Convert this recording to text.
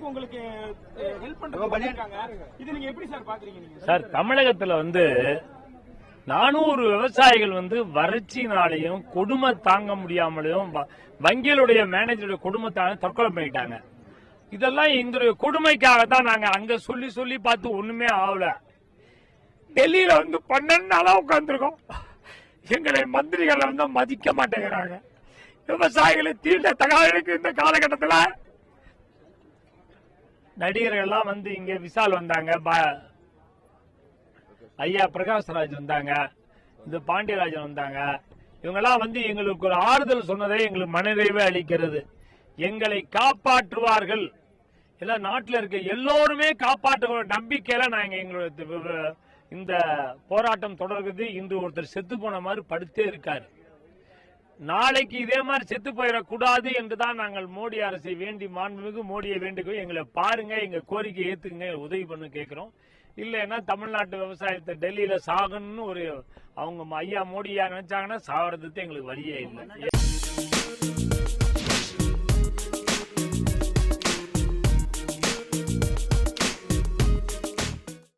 உங்களுக்கு ஹெல்ப் பண்றாங்க. இது நீங்க எப்படி சார் பாக்குறீங்க? சார், தமிழகத்துல 400 விவசாயிகள் வறட்சினாலையும் கொடுமை தாங்க முடியாமலையும் வங்கிகளுடைய மேனேஜருடைய கொடுமைத்தான தற்கொலை பண்ணிட்டாங்க. இதெல்லாம் இந்த கொடுமைக்காகத்தான் நாங்க அங்க சொல்லி சொல்லி பார்த்து ஒண்ணுமே ஆகல. டெல்லியில 12 நாளா உட்கார்ந்துருக்கோம். எங்களை மந்திரிகள் மதிக்க மாட்டேங்கிறாங்க. விவசாயிகளை தீண்ட தகாதற்கு இந்த காலகட்டத்தில் நடிகர்கள் எல்லாம் இங்க விசால் வந்தாங்க, ஐயா பிரகாஷ்ராஜ் வந்தாங்க, இந்த பாண்டியராஜன் வந்தாங்க. இவங்கெல்லாம் எங்களுக்கு ஒரு ஆறுதல் சொன்னதை எங்களுக்கு மனநிறைவே அளிக்கிறது. எங்களை காப்பாற்றுவார்கள், எல்லாம் நாட்டில் இருக்க எல்லோருமே காப்பாற்ற நம்பிக்கையில நாங்க எங்களோட இந்த போராட்டம் தொடர்கிறது. இன்று ஒருத்தர் செத்து போன மாதிரி படுத்தே இருக்காரு. நாளைக்கு இதே மாதிரி செத்து போயிடக்கூடாது என்றுதான் நாங்கள் மோடி அரசை வேண்டி, மாண்புமிகு மோடியை வேண்டுகோள், எங்களை பாருங்க, எங்க கோரிக்கை ஏத்துக்குங்க, உதவி பண்ண கேட்கிறோம். இல்லைன்னா தமிழ்நாட்டு விவசாயத்தை டெல்லியில சாகணும்னு அவங்க ஐயா மோடியா நினைச்சாங்கன்னா சாகிறதுக்கு எங்களுக்கு வழியே இல்லை.